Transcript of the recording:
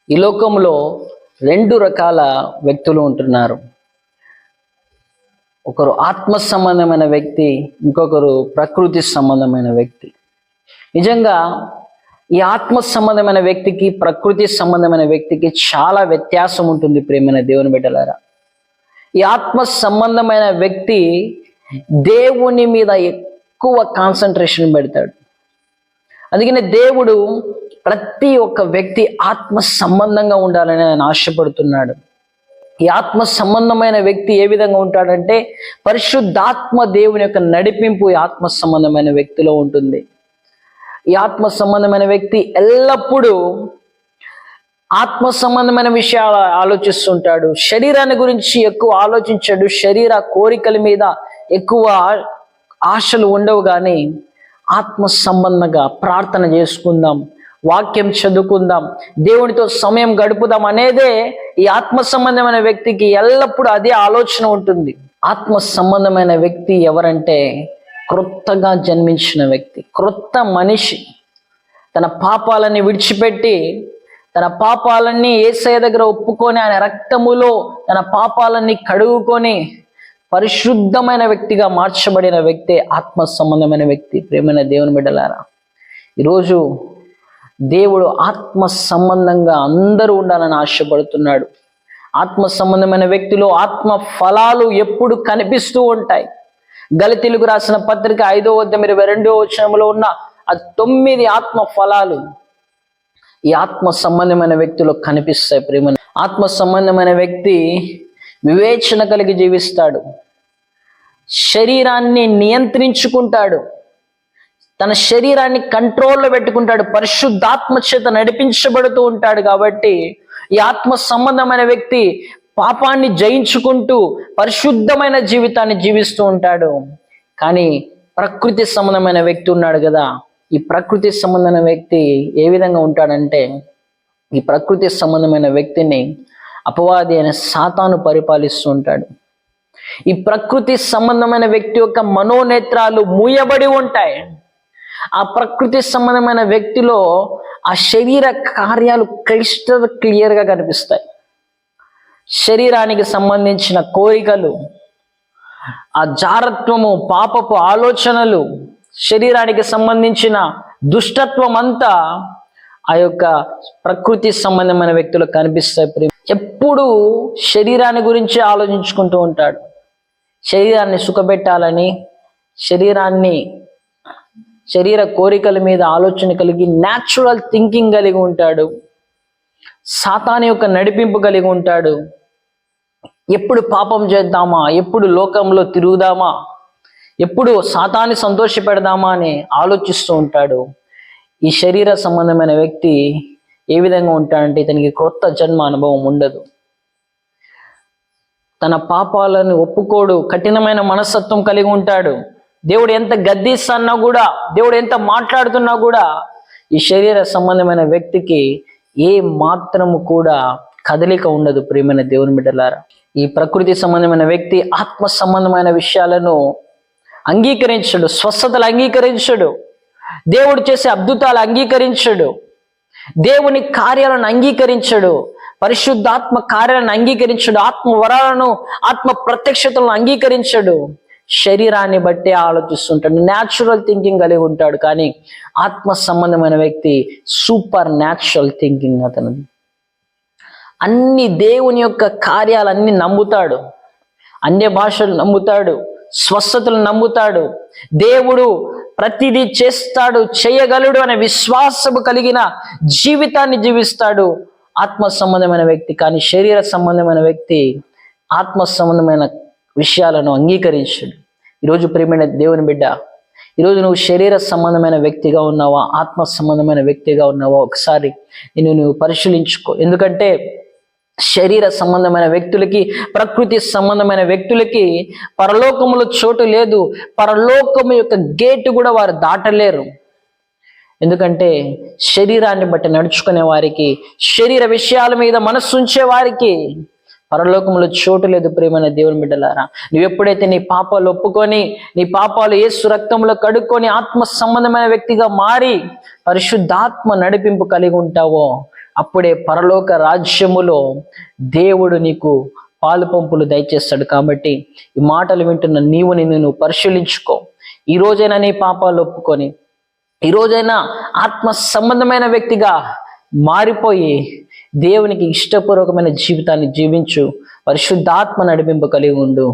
ఈ లోకంలో రెండు రకాల వ్యక్తులు ఉంటున్నారు. ఒకరు ఆత్మ సంబంధమైన వ్యక్తి, ఇంకొకరు ప్రకృతి సంబంధమైన వ్యక్తి. నిజంగా ఈ ఆత్మ సంబంధమైన వ్యక్తికి, ప్రకృతి సంబంధమైన వ్యక్తికి చాలా వ్యత్యాసం ఉంటుంది. ప్రియమైన దేవుని బిడ్డలారా, ఈ ఆత్మ సంబంధమైన వ్యక్తి దేవుని మీద ఎక్కువ కాన్సన్ట్రేషన్ పెడతాడు. అందుకనే దేవుడు ప్రతి ఒక్క వ్యక్తి ఆత్మ సంబంధంగా ఉండాలని ఆయన ఆశపడుతున్నాడు. ఈ ఆత్మ సంబంధమైన వ్యక్తి ఏ విధంగా ఉంటాడంటే, పరిశుద్ధాత్మ దేవుని యొక్క నడిపింపు ఈ ఆత్మ సంబంధమైన వ్యక్తిలో ఉంటుంది. ఈ ఆత్మ సంబంధమైన వ్యక్తి ఎల్లప్పుడూ ఆత్మ సంబంధమైన విషయాలు ఆలోచిస్తుంటాడు. శరీరాన్ని గురించి ఎక్కువ ఆలోచించాడు. శరీర కోరికల మీద ఎక్కువ ఆశలు ఉండవు. కానీ ఆత్మ సంబంధంగా ప్రార్థన చేసుకుందాం, వాక్యం చదువుకుందాం, దేవునితో సమయం గడుపుదాం అనేదే ఈ ఆత్మ సంబంధమైన వ్యక్తికి ఎల్లప్పుడూ అదే ఆలోచన ఉంటుంది. ఆత్మ సంబంధమైన వ్యక్తి ఎవరంటే, క్రొత్తగా జన్మించిన వ్యక్తి, క్రొత్త మనిషి. తన పాపాలని విడిచిపెట్టి, తన పాపాలన్నీ యేసయ్య దగ్గర ఒప్పుకొని, ఆయన రక్తములో తన పాపాలన్నీ కడుగుకొని పరిశుద్ధమైన వ్యక్తిగా మార్చబడిన వ్యక్తి ఆత్మ సంబంధమైన వ్యక్తి. ప్రియమైన దేవుని బిడ్డలారా, ఈరోజు దేవుడు ఆత్మ సంబంధంగా అందరూ ఉండాలని ఆశపడుతున్నాడు. ఆత్మ సంబంధమైన వ్యక్తిలో ఆత్మ ఫలాలు ఎప్పుడు కనిపిస్తూ ఉంటాయి. గలతీయులకు రాసిన పత్రిక 5:22 ఉన్న ఆ 9 ఆత్మ ఫలాలు ఈ ఆత్మ సంబంధమైన వ్యక్తిలో కనిపిస్తాయి. ప్రియమైన ఆత్మ సంబంధమైన వ్యక్తి వివేచన కలిగి జీవిస్తాడు, శరీరాన్ని నియంత్రించుకుంటాడు, తన శరీరాన్ని కంట్రోల్లో పెట్టుకుంటాడు, పరిశుద్ధాత్మ చేత నడిపించబడుతూ ఉంటాడు. కాబట్టి ఈ ఆత్మ సంబంధమైన వ్యక్తి పాపాన్ని జయించుకుంటూ పరిశుద్ధమైన జీవితాన్ని జీవిస్తూ ఉంటాడు. కానీ ప్రకృతి సంబంధమైన వ్యక్తి ఉన్నాడు కదా, ఈ ప్రకృతి సంబంధమైన వ్యక్తి ఏ విధంగా ఉంటాడంటే, ఈ ప్రకృతి సంబంధమైన వ్యక్తిని అపవాది అయిన సాతాను పరిపాలిస్తూ ఉంటాడు. ఈ ప్రకృతి సంబంధమైన వ్యక్తి యొక్క మనోనేత్రాలు మూయబడి ఉంటాయి. ఆ ప్రకృతి సంబంధమైన వ్యక్తిలో ఆ శరీర కార్యాలు క్లియర్గా కనిపిస్తాయి. శరీరానికి సంబంధించిన కోరికలు, ఆ జారత్వము, పాపపు ఆలోచనలు, శరీరానికి సంబంధించిన దుష్టత్వం అంతా ఆ యొక్క ప్రకృతి సంబంధమైన వ్యక్తులకు కనిపిస్తాయి. ఎప్పుడు శరీరాన్ని గురించి ఆలోచించుకుంటూ ఉంటాడు. శరీరాన్ని సుఖపెట్టాలని, శరీర కోరికల మీద ఆలోచన కలిగి, న్యాచురల్ థింకింగ్ కలిగి ఉంటాడు. సాతాను యొక్క నడిపింపు కలిగి ఉంటాడు. ఎప్పుడు పాపం చేద్దామా, ఎప్పుడు లోకంలో తిరుగుదామా, ఎప్పుడు సాతాన్ని సంతోషపెడదామా అని ఆలోచిస్తూ ఉంటాడు. ఈ శరీర సంబంధమైన వ్యక్తి ఏ విధంగా ఉంటాడంటే, ఇతనికి క్రొత్త జన్మ అనుభవం ఉండదు. తన పాపాలను ఒప్పుకోడు, కఠినమైన మనస్తత్వం కలిగి ఉంటాడు. దేవుడు ఎంత గద్దిస్తున్నా కూడా, దేవుడు ఎంత మాట్లాడుతున్నా కూడా ఈ శరీర సంబంధమైన వ్యక్తికి ఏ మాత్రము కూడా కదలిక ఉండదు. ప్రియమైన దేవుని బిడ్డలారా, ఈ ప్రకృతి సంబంధమైన వ్యక్తి ఆత్మ సంబంధమైన విషయాలను అంగీకరించడు, స్వస్థతలు అంగీకరించడు, దేవుడు చేసే అద్భుతాలు అంగీకరించడు, దేవుని కార్యాలను అంగీకరించడు, పరిశుద్ధాత్మ కార్యాలను అంగీకరించడు, ఆత్మ వరాలను, ఆత్మ ప్రత్యక్షతలను అంగీకరించడు. శరీరాన్ని బట్టి ఆలోచిస్తుంటాడు, న్యాచురల్ థింకింగ్ కలిగి ఉంటాడు. కానీ ఆత్మ సంబంధమైన వ్యక్తి సూపర్ న్యాచురల్ థింకింగ్ అతనిది. అన్ని దేవుని యొక్క కార్యాలన్నీ నమ్ముతాడు, అన్య భాషలు నమ్ముతాడు, స్వస్థతలు నమ్ముతాడు, దేవుడు ప్రతిదీ చేస్తాడు, చేయగలడు అనే విశ్వాసము కలిగిన జీవితాన్ని జీవిస్తాడు ఆత్మ సంబంధమైన వ్యక్తి. కానీ శరీర సంబంధమైన వ్యక్తి ఆత్మ సంబంధమైన విషయాలను అంగీకరించడు. ఈరోజు ప్రియమైన దేవుని బిడ్డ, ఈరోజు నువ్వు శరీర సంబంధమైన వ్యక్తిగా ఉన్నావా, ఆత్మ సంబంధమైన వ్యక్తిగా ఉన్నావా? ఒకసారి నువ్వు పరిశీలించుకో. ఎందుకంటే శరీర సంబంధమైన వ్యక్తులకి, ప్రకృతి సంబంధమైన వ్యక్తులకి పరలోకములో చోటు లేదు. పరలోకము యొక్క గేటు కూడా వారు దాటలేరు. ఎందుకంటే శరీరాన్ని బట్టి నడుచుకునే వారికి, శరీర విషయాల మీద మనస్సు ఉంచే వారికి పరలోకంలో చోటు లేదు. ప్రియమైన దేవుని బిడ్డలారా, నువ్వెప్పుడైతే నీ పాపాలు ఒప్పుకొని, నీ పాపాలు యేసు రక్తంలో కడుక్కొని ఆత్మ సంబంధమైన వ్యక్తిగా మారి పరిశుద్ధాత్మ నడిపింపు కలిగి ఉంటావో, అప్పుడే పరలోక రాజ్యములో దేవుడు నీకు పాలు పంపులు దయచేస్తాడు. కాబట్టి ఈ మాటలు వింటున్న నీవు నిన్ను నువ్వు పరిశీలించుకో. ఈ రోజైనా నీ పాపాలు ఒప్పుకొని, ఈ రోజైనా ఆత్మ సంబంధమైన వ్యక్తిగా మారిపోయి దేవునికి ఇష్టపూర్వకమైన జీవితాన్ని జీవించు. పరిశుద్ధాత్మ నడిపింపు కలిగి ఉండు.